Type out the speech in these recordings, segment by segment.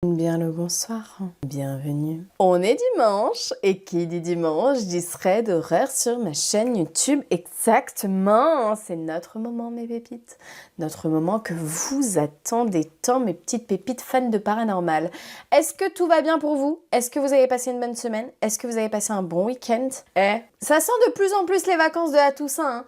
Bien le bonsoir, bienvenue. On est dimanche, et qui dit dimanche dit serait d'horaire sur ma chaîne YouTube. Exactement, c'est notre moment mes pépites. Notre moment que vous attendez tant mes petites pépites fans de paranormal. Est-ce que tout va bien pour vous? Est-ce que vous avez passé une bonne semaine? Est-ce que vous avez passé un bon week-end? Ça sent de plus en plus les vacances de la Toussaint, hein.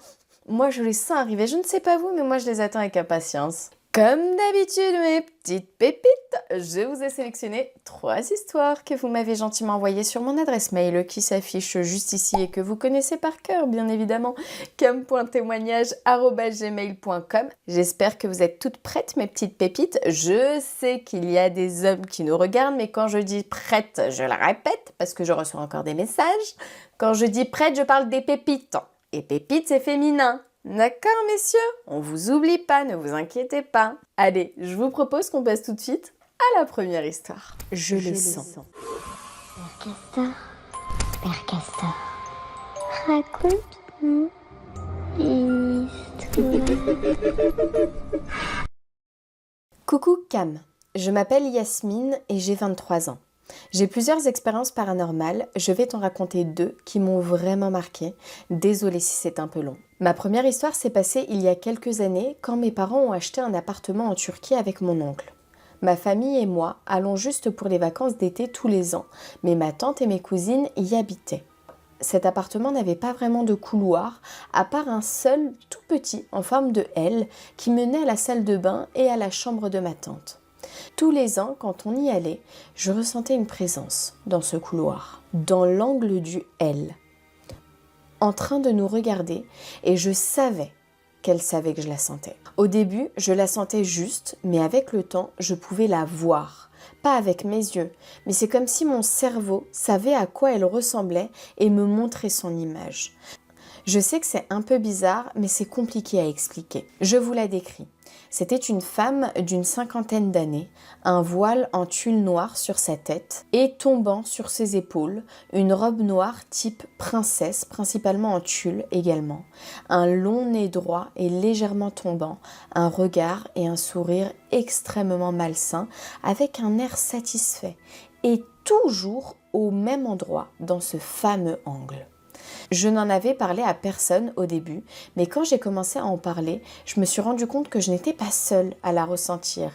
Moi je les sens arriver, je ne sais pas vous, mais moi je les attends avec impatience. Comme d'habitude, mes petites pépites, je vous ai sélectionné 3 histoires que vous m'avez gentiment envoyées sur mon adresse mail qui s'affiche juste ici et que vous connaissez par cœur, bien évidemment, comme.témoignage@gmail.com. J'espère que vous êtes toutes prêtes, mes petites pépites. Je sais qu'il y a des hommes qui nous regardent, mais quand je dis prête, je la répète parce que je reçois encore des messages. Quand je dis prête, je parle des pépites. Et pépites, c'est féminin. D'accord, messieurs? On vous oublie pas, ne vous inquiétez pas. Allez, je vous propose qu'on passe tout de suite à la première histoire. Je le sens. Père Castor, raconte-nous une histoire. Coucou Cam, je m'appelle Yasmine et j'ai 23 ans. J'ai plusieurs expériences paranormales, je vais t'en raconter 2 qui m'ont vraiment marquée. Désolée si c'est un peu long. Ma première histoire s'est passée il y a quelques années quand mes parents ont acheté un appartement en Turquie avec mon oncle. Ma famille et moi allons juste pour les vacances d'été tous les ans, mais ma tante et mes cousines y habitaient. Cet appartement n'avait pas vraiment de couloir, à part un seul tout petit en forme de L qui menait à la salle de bain et à la chambre de ma tante. Tous les ans, quand on y allait, je ressentais une présence dans ce couloir, dans l'angle du L, en train de nous regarder, et je savais qu'elle savait que je la sentais. Au début, je la sentais juste, mais avec le temps, je pouvais la voir. Pas avec mes yeux, mais c'est comme si mon cerveau savait à quoi elle ressemblait et me montrait son image. Je sais que c'est un peu bizarre, mais c'est compliqué à expliquer. Je vous la décris. C'était une femme d'une 50aine d'années, un voile en tulle noir sur sa tête et tombant sur ses épaules, une robe noire type princesse, principalement en tulle également, un long nez droit et légèrement tombant, un regard et un sourire extrêmement malsains avec un air satisfait et toujours au même endroit dans ce fameux angle. Je n'en avais parlé à personne au début, mais quand j'ai commencé à en parler, je me suis rendu compte que je n'étais pas seule à la ressentir.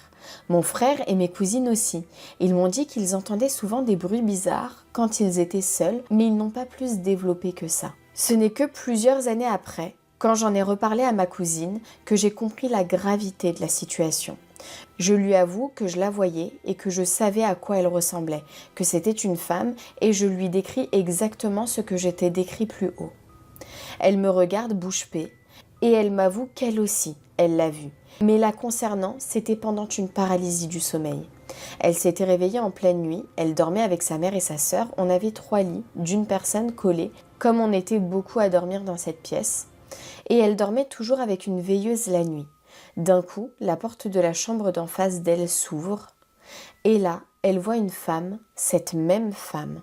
Mon frère et mes cousines aussi. Ils m'ont dit qu'ils entendaient souvent des bruits bizarres quand ils étaient seuls, mais ils n'ont pas plus développé que ça. Ce n'est que plusieurs années après, quand j'en ai reparlé à ma cousine, que j'ai compris la gravité de la situation. Je lui avoue que je la voyais et que je savais à quoi elle ressemblait, que c'était une femme et je lui décris exactement ce que j'étais décrit plus haut. Elle me regarde bouche bée et elle m'avoue qu'elle aussi, elle l'a vue. Mais la concernant, c'était pendant une paralysie du sommeil. Elle s'était réveillée en pleine nuit, elle dormait avec sa mère et sa sœur, on avait 3 lits d'une personne collée, comme on était beaucoup à dormir dans cette pièce, et elle dormait toujours avec une veilleuse la nuit. D'un coup, la porte de la chambre d'en face d'elle s'ouvre et là, elle voit une femme, cette même femme.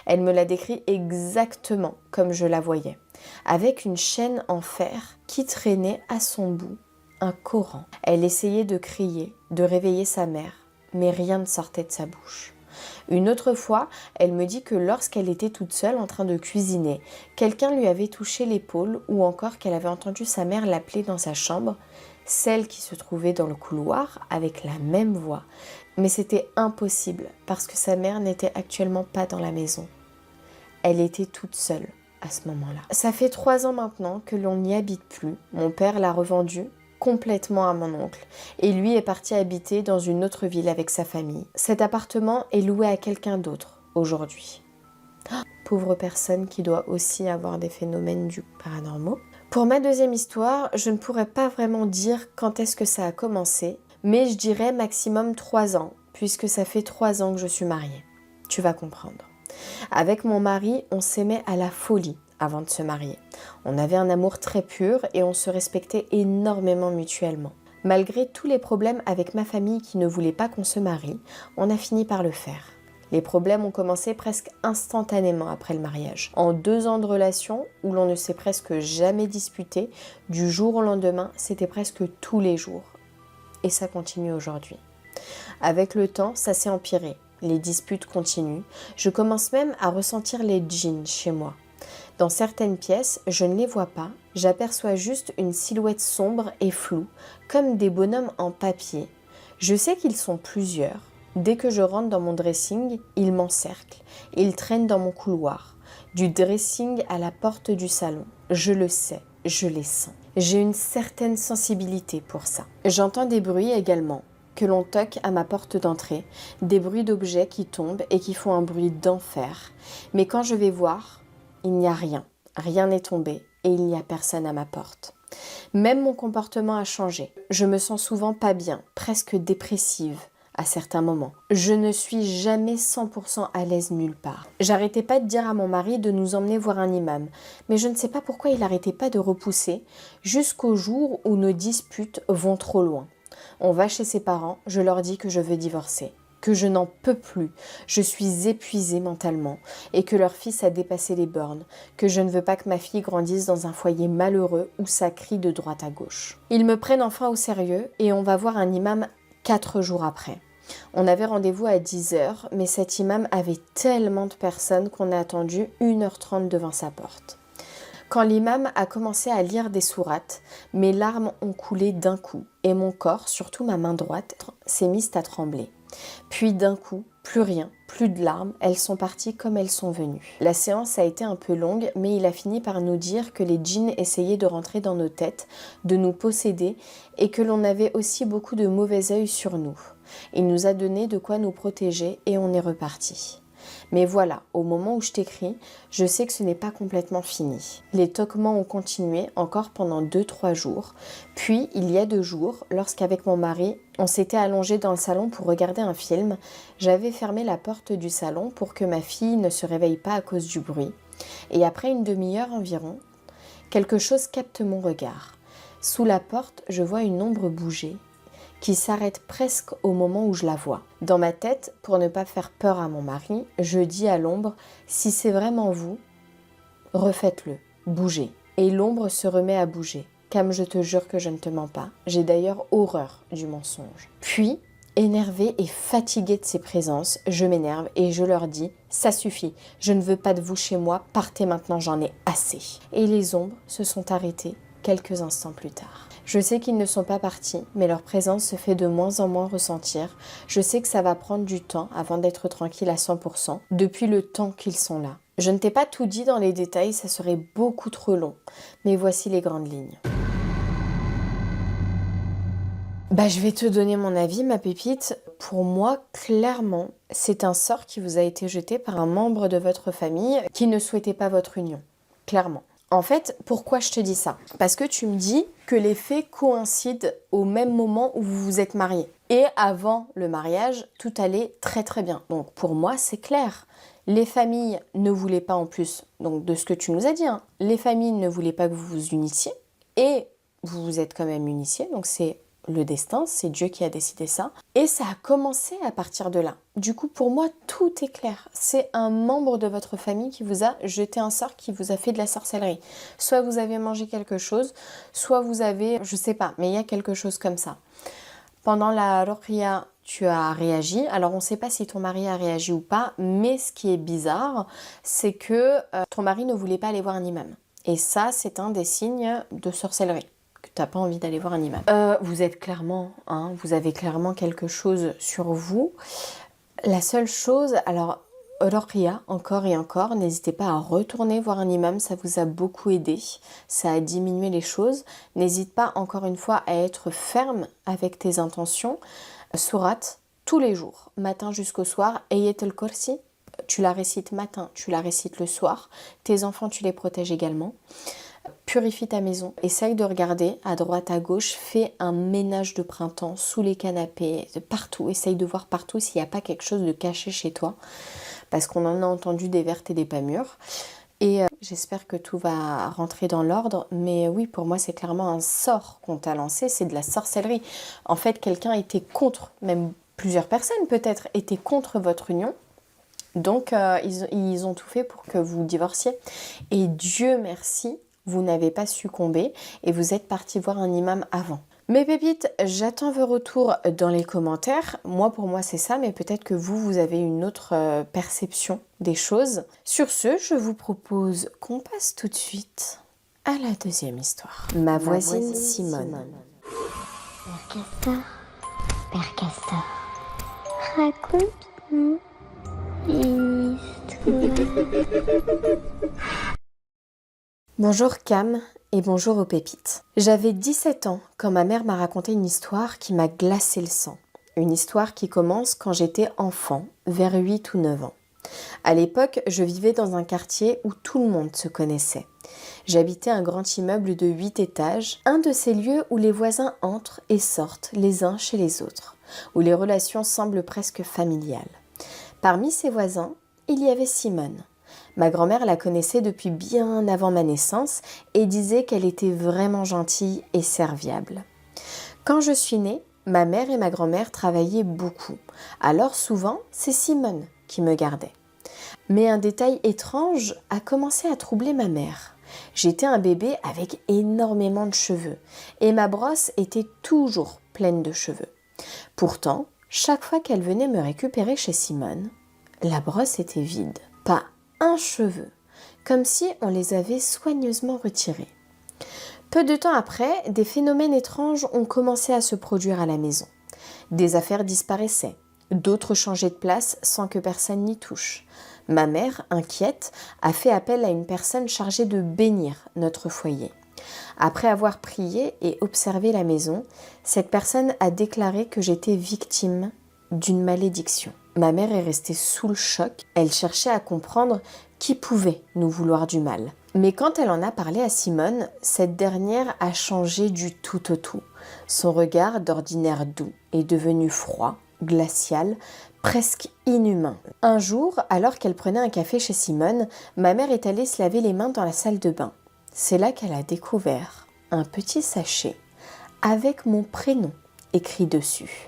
Elle me la décrit exactement comme je la voyais, avec une chaîne en fer qui traînait à son bout, un Coran. Elle essayait de crier, de réveiller sa mère, mais rien ne sortait de sa bouche. Une autre fois, elle me dit que lorsqu'elle était toute seule en train de cuisiner, quelqu'un lui avait touché l'épaule ou encore qu'elle avait entendu sa mère l'appeler dans sa chambre, celle qui se trouvait dans le couloir avec la même voix. Mais c'était impossible parce que sa mère n'était actuellement pas dans la maison. Elle était toute seule à ce moment-là. Ça fait 3 ans maintenant que l'on n'y habite plus. Mon père l'a revendu complètement à mon oncle et lui est parti habiter dans une autre ville avec sa famille. Cet appartement est loué à quelqu'un d'autre aujourd'hui. Pauvre personne qui doit aussi avoir des phénomènes du paranormaux. Pour ma deuxième histoire, je ne pourrais pas vraiment dire quand est-ce que ça a commencé, mais je dirais maximum 3 ans, puisque ça fait 3 ans que je suis mariée. Tu vas comprendre. Avec mon mari, on s'aimait à la folie avant de se marier. On avait un amour très pur et on se respectait énormément mutuellement. Malgré tous les problèmes avec ma famille qui ne voulait pas qu'on se marie, on a fini par le faire. Les problèmes ont commencé presque instantanément après le mariage. En 2 ans de relation, où l'on ne s'est presque jamais disputé, du jour au lendemain, c'était presque tous les jours. Et ça continue aujourd'hui. Avec le temps, ça s'est empiré. Les disputes continuent. Je commence même à ressentir les djinns chez moi. Dans certaines pièces, je ne les vois pas, j'aperçois juste une silhouette sombre et floue, comme des bonhommes en papier. Je sais qu'ils sont plusieurs. Dès que je rentre dans mon dressing, ils m'encerclent. Ils traînent dans mon couloir. Du dressing à la porte du salon. Je le sais, je les sens. J'ai une certaine sensibilité pour ça. J'entends des bruits également, que l'on toque à ma porte d'entrée, des bruits d'objets qui tombent et qui font un bruit d'enfer. Mais quand je vais voir, il n'y a rien. Rien n'est tombé et il n'y a personne à ma porte. Même mon comportement a changé. Je me sens souvent pas bien, presque dépressive à certains moments. Je ne suis jamais 100% à l'aise nulle part. J'arrêtais pas de dire à mon mari de nous emmener voir un imam, mais je ne sais pas pourquoi il arrêtait pas de repousser jusqu'au jour où nos disputes vont trop loin. On va chez ses parents, je leur dis que je veux divorcer, que je n'en peux plus, je suis épuisée mentalement et que leur fils a dépassé les bornes, que je ne veux pas que ma fille grandisse dans un foyer malheureux où ça crie de droite à gauche. Ils me prennent enfin au sérieux et on va voir un imam 4 jours après. On avait rendez-vous à 10h, mais cet imam avait tellement de personnes qu'on a attendu 1h30 devant sa porte. Quand l'imam a commencé à lire des sourates, mes larmes ont coulé d'un coup et mon corps, surtout ma main droite, s'est mise à trembler. Puis d'un coup, plus rien, plus de larmes, elles sont parties comme elles sont venues. La séance a été un peu longue, mais il a fini par nous dire que les djinns essayaient de rentrer dans nos têtes, de nous posséder et que l'on avait aussi beaucoup de mauvais œil sur nous. Il nous a donné de quoi nous protéger et on est reparti. Mais voilà, au moment où je t'écris, je sais que ce n'est pas complètement fini. Les toquements ont continué encore pendant 2-3 jours. Puis, il y a 2 jours, lorsqu'avec mon mari, on s'était allongé dans le salon pour regarder un film, j'avais fermé la porte du salon pour que ma fille ne se réveille pas à cause du bruit. Et après une demi-heure environ, quelque chose capte mon regard. Sous la porte, je vois une ombre bouger, qui s'arrête presque au moment où je la vois. Dans ma tête, pour ne pas faire peur à mon mari, je dis à l'ombre, si c'est vraiment vous, refaites-le, bougez. Et l'ombre se remet à bouger. Cam, je te jure que je ne te mens pas. J'ai d'ailleurs horreur du mensonge. Puis, énervée et fatiguée de ces présences, je m'énerve et je leur dis, ça suffit, je ne veux pas de vous chez moi, partez maintenant, j'en ai assez. Et les ombres se sont arrêtées quelques instants plus tard. Je sais qu'ils ne sont pas partis, mais leur présence se fait de moins en moins ressentir. Je sais que ça va prendre du temps avant d'être tranquille à 100%, depuis le temps qu'ils sont là. Je ne t'ai pas tout dit dans les détails, ça serait beaucoup trop long, mais voici les grandes lignes. Je vais te donner mon avis, ma pépite. Pour moi, clairement, c'est un sort qui vous a été jeté par un membre de votre famille qui ne souhaitait pas votre union. Clairement. En fait, pourquoi je te dis ça? Parce que tu me dis que les faits coïncident au même moment où vous vous êtes mariés. Et avant le mariage, tout allait très très bien. Donc pour moi, c'est clair. Les familles ne voulaient pas en plus, donc de ce que tu nous as dit, les familles ne voulaient pas que vous vous unissiez. Et vous vous êtes quand même unifiés, donc c'est le destin, c'est Dieu qui a décidé ça. Et ça a commencé à partir de là. Du coup, pour moi, tout est clair. C'est un membre de votre famille qui vous a jeté un sort, qui vous a fait de la sorcellerie. Soit vous avez mangé quelque chose, soit vous avez, je sais pas, mais il y a quelque chose comme ça. Pendant la ruqya, tu as réagi. Alors, on ne sait pas si ton mari a réagi ou pas, mais ce qui est bizarre, c'est que ton mari ne voulait pas aller voir un imam. Et ça, c'est un des signes de sorcellerie. Que tu n'as pas envie d'aller voir un imam. Vous êtes clairement, vous avez clairement quelque chose sur vous. La seule chose, alors, ruqya, encore et encore, n'hésitez pas à retourner voir un imam, ça vous a beaucoup aidé, ça a diminué les choses. N'hésite pas, encore une fois, à être ferme avec tes intentions. Sourate, tous les jours, matin jusqu'au soir, Ayat al-Kursi, tu la récites matin, tu la récites le soir. Tes enfants, tu les protèges également. Purifie ta maison, essaye de regarder à droite, à gauche, fais un ménage de printemps sous les canapés, partout, essaye de voir partout s'il n'y a pas quelque chose de caché chez toi, parce qu'on en a entendu des vertes et des pas mûres. Et j'espère que tout va rentrer dans l'ordre, mais oui, pour moi c'est clairement un sort qu'on t'a lancé, c'est de la sorcellerie. En fait, quelqu'un était contre, même plusieurs personnes peut-être, étaient contre votre union. Donc ils ont tout fait pour que vous divorciez. Et Dieu merci, vous n'avez pas succombé et vous êtes parti voir un imam avant. Mes pépites, j'attends vos retours dans les commentaires. Moi, pour moi, c'est ça, mais peut-être que vous avez une autre perception des choses. Sur ce, je vous propose qu'on passe tout de suite à la deuxième histoire. Ma voisine Simone. Père Castor, raconte-nous une histoire. Bonjour Cam et bonjour aux pépites. J'avais 17 ans quand ma mère m'a raconté une histoire qui m'a glacé le sang. Une histoire qui commence quand j'étais enfant, vers 8 ou 9 ans. À l'époque, je vivais dans un quartier où tout le monde se connaissait. J'habitais un grand immeuble de 8 étages, un de ces lieux où les voisins entrent et sortent les uns chez les autres, où les relations semblent presque familiales. Parmi ces voisins, il y avait Simone. Ma grand-mère la connaissait depuis bien avant ma naissance et disait qu'elle était vraiment gentille et serviable. Quand je suis née, ma mère et ma grand-mère travaillaient beaucoup, alors souvent c'est Simone qui me gardait. Mais un détail étrange a commencé à troubler ma mère. J'étais un bébé avec énormément de cheveux et ma brosse était toujours pleine de cheveux. Pourtant, chaque fois qu'elle venait me récupérer chez Simone, la brosse était vide, pas un cheveu, comme si on les avait soigneusement retirés. Peu de temps après, des phénomènes étranges ont commencé à se produire à la maison. Des affaires disparaissaient, d'autres changeaient de place sans que personne n'y touche. Ma mère, inquiète, a fait appel à une personne chargée de bénir notre foyer. Après avoir prié et observé la maison, cette personne a déclaré que j'étais victime d'une malédiction. Ma mère est restée sous le choc, elle cherchait à comprendre qui pouvait nous vouloir du mal. Mais quand elle en a parlé à Simone, cette dernière a changé du tout au tout. Son regard, d'ordinaire doux, est devenu froid, glacial, presque inhumain. Un jour, alors qu'elle prenait un café chez Simone, ma mère est allée se laver les mains dans la salle de bain. C'est là qu'elle a découvert un petit sachet avec mon prénom écrit dessus.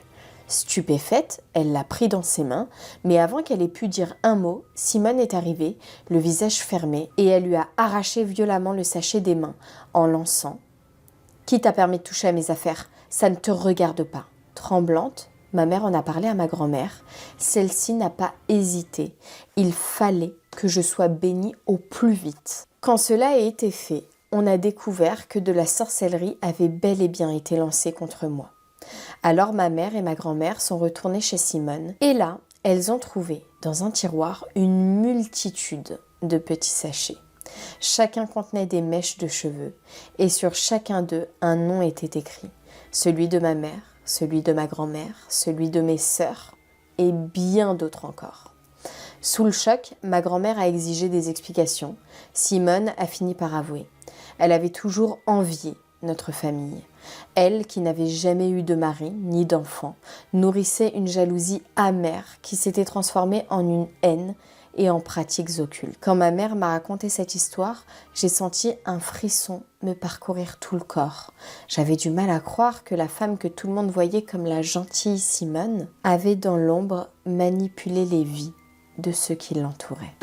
Stupéfaite, elle l'a pris dans ses mains, mais avant qu'elle ait pu dire un mot, Simone est arrivée, le visage fermé, et elle lui a arraché violemment le sachet des mains en lançant « Qui t'a permis de toucher à mes affaires? Ça ne te regarde pas !» Tremblante, ma mère en a parlé à ma grand-mère. Celle-ci n'a pas hésité. Il fallait que je sois bénie au plus vite. Quand cela a été fait, on a découvert que de la sorcellerie avait bel et bien été lancée contre moi. Alors ma mère et ma grand-mère sont retournées chez Simone et là, elles ont trouvé dans un tiroir une multitude de petits sachets. Chacun contenait des mèches de cheveux et sur chacun d'eux, un nom était écrit. Celui de ma mère, celui de ma grand-mère, celui de mes sœurs et bien d'autres encore. Sous le choc, ma grand-mère a exigé des explications. Simone a fini par avouer. Elle avait toujours envié notre famille. Elle, qui n'avait jamais eu de mari ni d'enfant, nourrissait une jalousie amère qui s'était transformée en une haine et en pratiques occultes. Quand ma mère m'a raconté cette histoire, j'ai senti un frisson me parcourir tout le corps. J'avais du mal à croire que la femme que tout le monde voyait comme la gentille Simone avait dans l'ombre manipulé les vies de ceux qui l'entouraient.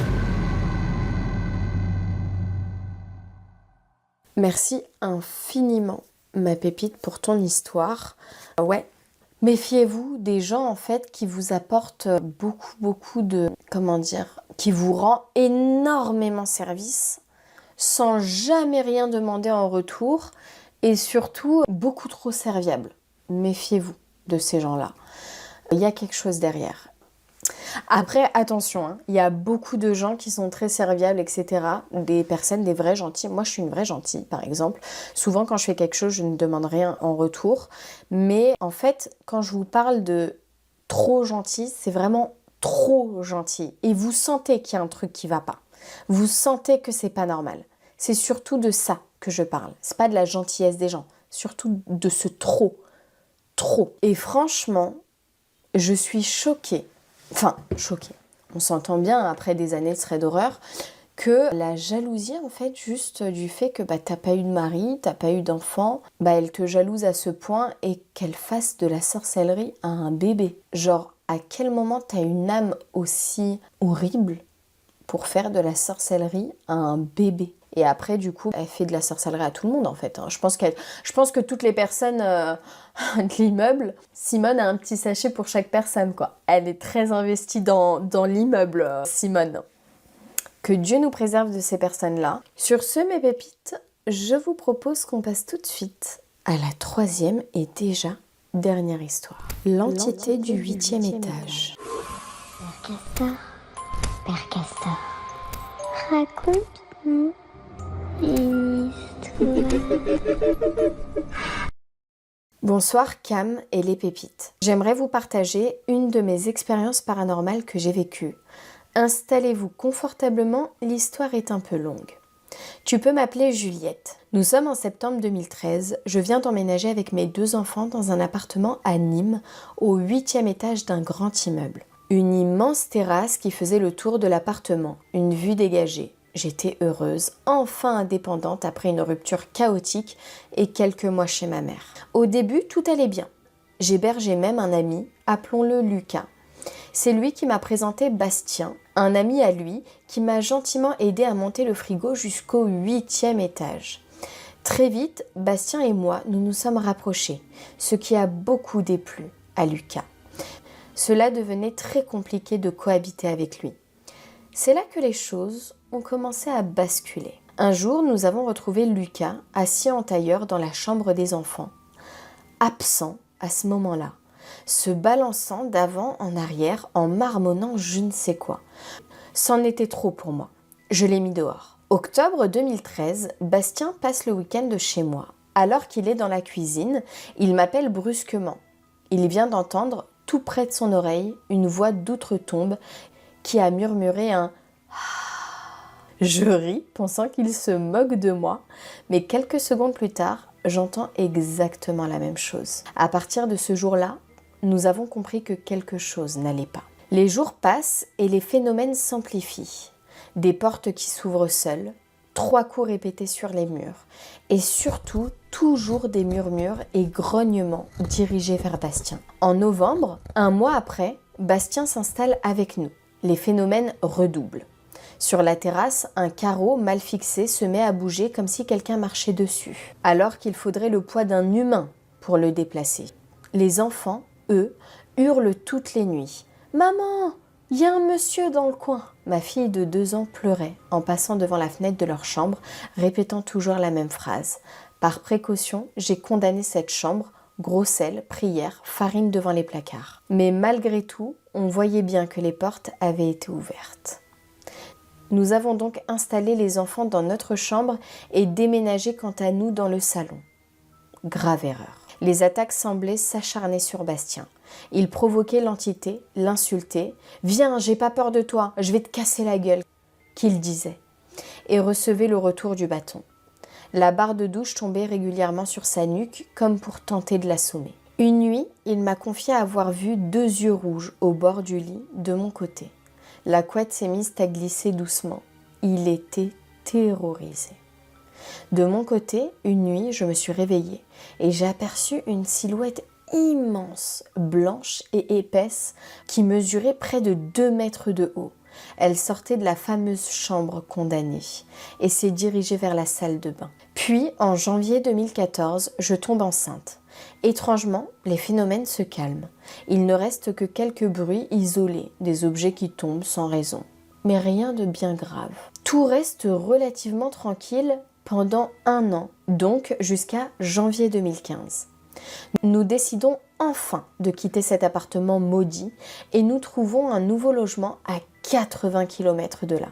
Merci infiniment, ma pépite, pour ton histoire. Ouais, méfiez-vous des gens en fait qui vous apportent beaucoup de, qui vous rend énormément service sans jamais rien demander en retour et surtout beaucoup trop serviable. Méfiez-vous de ces gens-là. Il y a quelque chose derrière. Après, attention, hein, il y a beaucoup de gens qui sont très serviables, etc. Des personnes, des vrais gentils. Moi, je suis une vraie gentille, par exemple. Souvent, quand je fais quelque chose, je ne demande rien en retour. Mais en fait, quand je vous parle de trop gentil, c'est vraiment trop gentil. Et vous sentez qu'il y a un truc qui ne va pas. Vous sentez que c'est pas normal. C'est surtout de ça que je parle. C'est pas de la gentillesse des gens. Surtout de ce trop. Trop. Et franchement, je suis choquée. Enfin, choquée. On s'entend bien après des années de traits d'horreur que la jalousie, en fait, juste du fait que t'as pas eu de mari, t'as pas eu d'enfant, elle te jalouse à ce point et qu'elle fasse de la sorcellerie à un bébé. Genre, à quel moment t'as une âme aussi horrible pour faire de la sorcellerie à un bébé? Et après, du coup, elle fait de la sorcellerie à tout le monde, en fait. Je pense que toutes les personnes de l'immeuble, Simone a un petit sachet pour chaque personne, quoi. Elle est très investie dans l'immeuble, Simone. Que Dieu nous préserve de ces personnes-là. Sur ce, mes pépites, je vous propose qu'on passe tout de suite à la troisième et déjà dernière histoire. L'entité du 8e étage. Père Castor, raconte-nous une histoire. Bonsoir Cam et les pépites. J'aimerais vous partager une de mes expériences paranormales que j'ai vécues. Installez-vous confortablement, l'histoire est un peu longue. Tu peux m'appeler Juliette. Nous sommes en septembre 2013. Je viens d'emménager avec mes 2 enfants dans un appartement à Nîmes, au 8e étage d'un grand immeuble. Une immense terrasse qui faisait le tour de l'appartement, une vue dégagée. J'étais heureuse, enfin indépendante après une rupture chaotique et quelques mois chez ma mère. Au début, tout allait bien. J'hébergeais même un ami, appelons-le Lucas. C'est lui qui m'a présenté Bastien, un ami à lui qui m'a gentiment aidé à monter le frigo jusqu'au 8e étage. Très vite, Bastien et moi, nous nous sommes rapprochés, ce qui a beaucoup déplu à Lucas. Cela devenait très compliqué de cohabiter avec lui. C'est là que les choses ont commencé à basculer. Un jour, nous avons retrouvé Lucas assis en tailleur dans la chambre des enfants, absent à ce moment-là, se balançant d'avant en arrière en marmonnant je ne sais quoi. C'en était trop pour moi. Je l'ai mis dehors. Octobre 2013, Bastien passe le week-end chez moi. Alors qu'il est dans la cuisine, il m'appelle brusquement. Il vient d'entendre, tout près de son oreille, une voix d'outre-tombe qui a murmuré un « Je ris, pensant qu'il se moque de moi, mais quelques secondes plus tard, j'entends exactement la même chose. À partir de ce jour-là, nous avons compris que quelque chose n'allait pas. Les jours passent et les phénomènes s'amplifient. Des portes qui s'ouvrent seules, 3 coups répétés sur les murs, et surtout, toujours des murmures et grognements dirigés vers Bastien. En novembre, un mois après, Bastien s'installe avec nous. Les phénomènes redoublent. Sur la terrasse, un carreau mal fixé se met à bouger comme si quelqu'un marchait dessus, alors qu'il faudrait le poids d'un humain pour le déplacer. Les enfants, eux, hurlent toutes les nuits. « Maman, il y a un monsieur dans le coin !» Ma fille de 2 ans pleurait en passant devant la fenêtre de leur chambre, répétant toujours la même phrase. Par précaution, j'ai condamné cette chambre, gros sel, prière, farine devant les placards. Mais malgré tout, on voyait bien que les portes avaient été ouvertes. Nous avons donc installé les enfants dans notre chambre et déménagé quant à nous dans le salon. Grave erreur. Les attaques semblaient s'acharner sur Bastien. Il provoquait l'entité, l'insultait. « Viens, j'ai pas peur de toi, je vais te casser la gueule », qu'il disait, et recevait le retour du bâton. La barre de douche tombait régulièrement sur sa nuque, comme pour tenter de l'assommer. Une nuit, il m'a confié avoir vu 2 yeux rouges au bord du lit, de mon côté. La couette s'est mise à glisser doucement. Il était terrorisé. De mon côté, une nuit, je me suis réveillée et j'ai aperçu une silhouette immense, blanche et épaisse, qui mesurait près de 2 mètres de haut. Elle sortait de la fameuse chambre condamnée et s'est dirigée vers la salle de bain. Puis, en janvier 2014, je tombe enceinte. Étrangement, les phénomènes se calment. Il ne reste que quelques bruits isolés, des objets qui tombent sans raison. Mais rien de bien grave. Tout reste relativement tranquille pendant 1 an, donc jusqu'à janvier 2015. Nous décidons enfin de quitter cet appartement maudit et nous trouvons un nouveau logement à 80 km de là.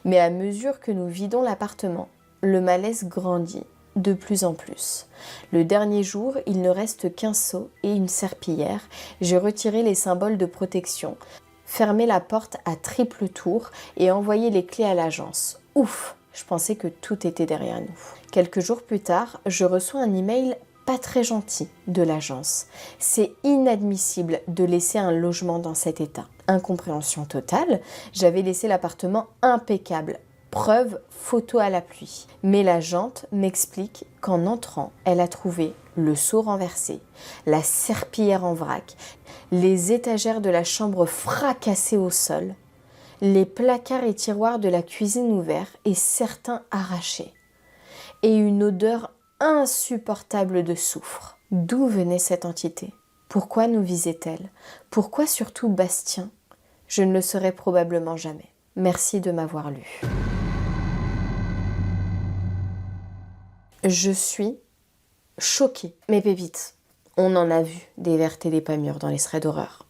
Mais à mesure que nous vidons l'appartement, le malaise grandit de plus en plus. Le dernier jour, il ne reste qu'un seau et une serpillière. J'ai retiré les symboles de protection, fermé la porte à triple tour et envoyé les clés à l'agence. Ouf! Je pensais que tout était derrière nous. Quelques jours plus tard, je reçois un email pas très gentil de l'agence. C'est inadmissible de laisser un logement dans cet état. Incompréhension totale, j'avais laissé l'appartement impeccable. Preuve, photo à l'appui. Mais l'agente m'explique qu'en entrant, elle a trouvé le seau renversé, la serpillière en vrac, les étagères de la chambre fracassées au sol, les placards et tiroirs de la cuisine ouverts et certains arrachés. Et une odeur insupportable de soufre. D'où venait cette entité? Pourquoi nous visait-elle? Pourquoi surtout Bastien? Je ne le saurais probablement jamais. Merci de m'avoir lu. Je suis choquée. Mes pépites, on en a vu des vertes et des pas mûres dans les threads d'horreur.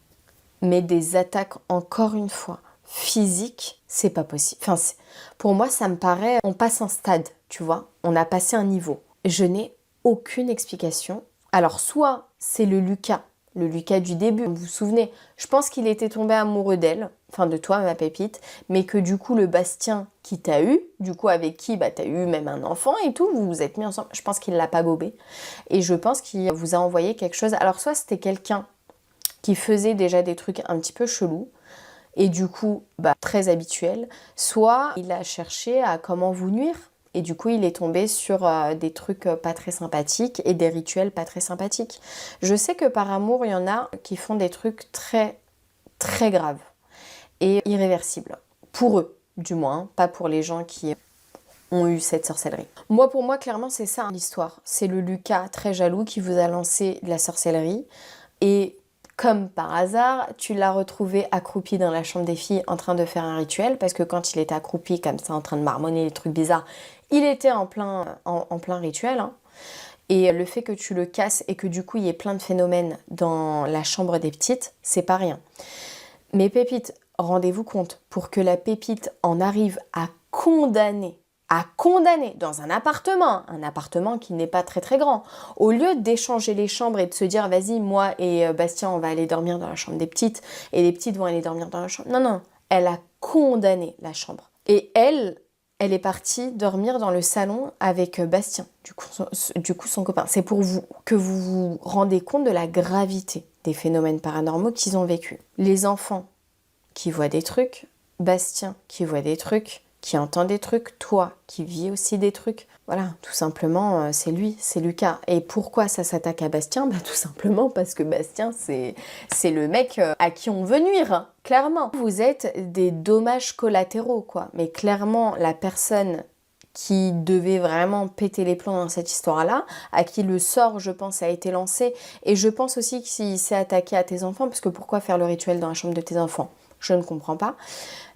Mais des attaques, encore une fois, physiques, c'est pas possible. Enfin, pour moi, ça me paraît, on passe un stade, tu vois. On a passé un niveau. Je n'ai aucune explication. Alors, soit c'est le Lucas du début, vous vous souvenez, je pense qu'il était tombé amoureux d'elle, enfin de toi, ma pépite, mais que du coup, le Bastien qui t'a eu, du coup, avec qui t'as eu même un enfant et tout, vous vous êtes mis ensemble, je pense qu'il l'a pas gobé. Et je pense qu'il vous a envoyé quelque chose. Alors, soit c'était quelqu'un qui faisait déjà des trucs un petit peu chelous, et du coup, très habituel, soit il a cherché à comment vous nuire, et du coup, il est tombé sur des trucs pas très sympathiques et des rituels pas très sympathiques. Je sais que par amour, il y en a qui font des trucs très, très graves et irréversibles. Pour eux, du moins, pas pour les gens qui ont eu cette sorcellerie. Pour moi, clairement, c'est ça l'histoire. C'est le Lucas très jaloux qui vous a lancé de la sorcellerie et comme par hasard, tu l'as retrouvé accroupi dans la chambre des filles en train de faire un rituel parce que quand il était accroupi comme ça en train de marmonner les trucs bizarres, il était en plein rituel. Hein. Et le fait que tu le casses et que du coup il y ait plein de phénomènes dans la chambre des petites, c'est pas rien. Mais pépites, rendez-vous compte, pour que la pépite en arrive à condamner dans un appartement qui n'est pas très très grand, au lieu d'échanger les chambres et de se dire vas-y, moi et Bastien on va aller dormir dans la chambre des petites et les petites vont aller dormir dans la chambre. Non, elle a condamné la chambre. Et elle est partie dormir dans le salon avec Bastien, du coup son copain. C'est pour vous que vous vous rendez compte de la gravité des phénomènes paranormaux qu'ils ont vécu. Les enfants qui voient des trucs, Bastien qui voit des trucs, qui entend des trucs, toi qui vis aussi des trucs. Voilà, tout simplement, c'est lui, c'est Lucas. Et pourquoi ça s'attaque à Bastien? Tout simplement parce que Bastien, c'est le mec à qui on veut nuire, hein, clairement. Vous êtes des dommages collatéraux, quoi. Mais clairement, la personne qui devait vraiment péter les plombs dans cette histoire-là, à qui le sort, je pense, a été lancé, et je pense aussi qu'il s'est attaqué à tes enfants, parce que pourquoi faire le rituel dans la chambre de tes enfants? Je ne comprends pas.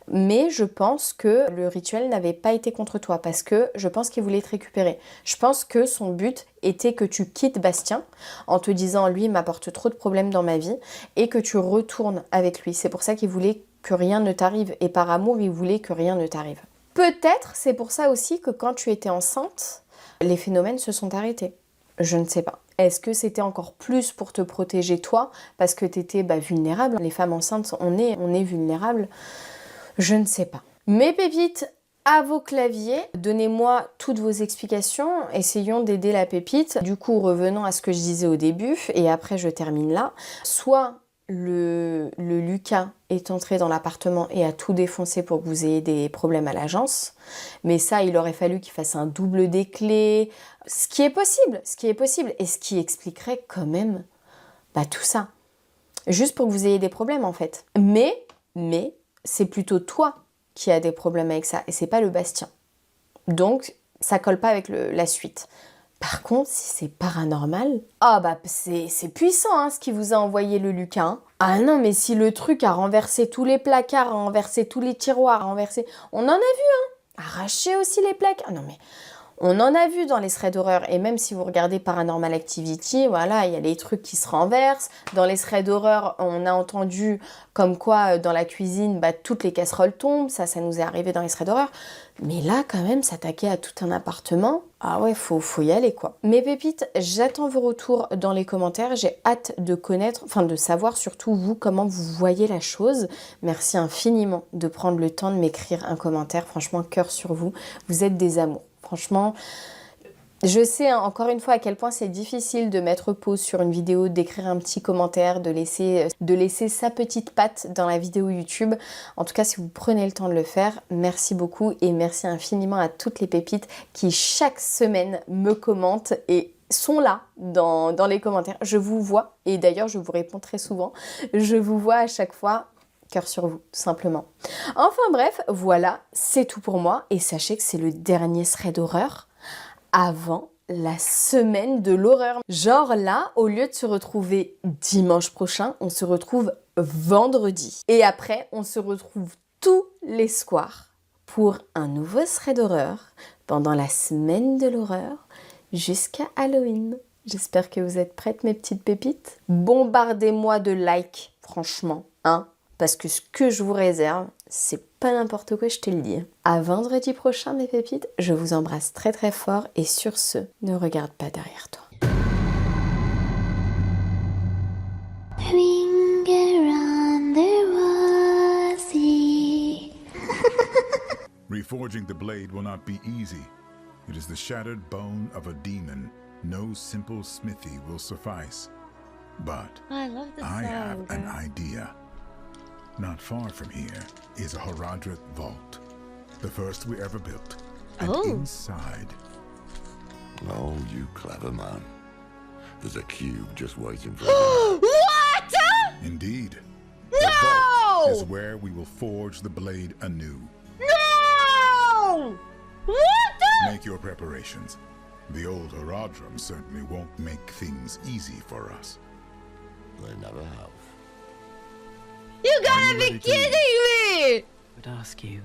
Mais je pense que le rituel n'avait pas été contre toi parce que je pense qu'il voulait te récupérer. Je pense que son but était que tu quittes Bastien en te disant lui il m'apporte trop de problèmes dans ma vie et que tu retournes avec lui. C'est pour ça qu'il voulait que rien ne t'arrive et par amour il voulait que rien ne t'arrive. Peut-être c'est pour ça aussi que quand tu étais enceinte, les phénomènes se sont arrêtés. Je ne sais pas. Est-ce que c'était encore plus pour te protéger toi parce que tu étais vulnérable? Les femmes enceintes, on est vulnérables. Je ne sais pas. Mes pépites, à vos claviers, donnez-moi toutes vos explications, essayons d'aider la pépite. Du coup, revenons à ce que je disais au début, et après je termine là. Soit le Lucas est entré dans l'appartement et a tout défoncé pour que vous ayez des problèmes à l'agence, mais ça, il aurait fallu qu'il fasse un double des clés, ce qui est possible, et ce qui expliquerait quand même tout ça. Juste pour que vous ayez des problèmes en fait. Mais c'est plutôt toi qui as des problèmes avec ça et c'est pas le Bastien. Donc, ça colle pas avec la suite. Par contre, si c'est paranormal, c'est puissant hein, ce qui vous a envoyé le Lucas. Hein. Ah non, mais si le truc a renversé tous les placards, a renversé tous les tiroirs, a renversé... On en a vu, hein. Arraché aussi les placards. Non mais... On en a vu dans les threads d'horreur, et même si vous regardez Paranormal Activity, voilà, il y a les trucs qui se renversent. Dans les threads d'horreur, on a entendu comme quoi dans la cuisine, toutes les casseroles tombent, ça nous est arrivé dans les threads d'horreur. Mais là, quand même, s'attaquer à tout un appartement, ah ouais, faut y aller, quoi. Mes pépites, j'attends vos retours dans les commentaires, j'ai hâte de connaître, de savoir surtout vous, comment vous voyez la chose. Merci infiniment de prendre le temps de m'écrire un commentaire, franchement, cœur sur vous, vous êtes des amours. Franchement, je sais encore une fois à quel point c'est difficile de mettre pause sur une vidéo, d'écrire un petit commentaire, de laisser sa petite patte dans la vidéo YouTube. En tout cas, si vous prenez le temps de le faire, merci beaucoup et merci infiniment à toutes les pépites qui chaque semaine me commentent et sont là dans les commentaires. Je vous vois et d'ailleurs je vous réponds très souvent. Je vous vois à chaque fois. Cœur sur vous, tout simplement. Enfin bref, voilà, c'est tout pour moi. Et sachez que c'est le dernier thread d'horreur avant la semaine de l'horreur. Genre là, au lieu de se retrouver dimanche prochain, on se retrouve vendredi. Et après, on se retrouve tous les soirs pour un nouveau thread d'horreur pendant la semaine de l'horreur jusqu'à Halloween. J'espère que vous êtes prêtes, mes petites pépites. Bombardez-moi de likes, franchement, hein, parce que ce que je vous réserve, c'est pas n'importe quoi, je te le dis. À vendredi prochain, mes pépites, je vous embrasse très très fort et sur ce, ne regarde pas derrière toi. Finger on the rosy. Reforging the blade will not be easy. It is the shattered bone of a demon. No simple smithy will suffice. But I love this I have song. an idea. Not far from here is a Horadric vault, the first we ever built. And Oh. inside, Oh, you clever man. There's a cube just waiting for you. What? indeed, the vault is where we will forge the blade anew. No! What? Make your preparations. The old Horadrim certainly won't make things easy for us. They never have. You Are gotta you be ready to leave? kidding me! would ask you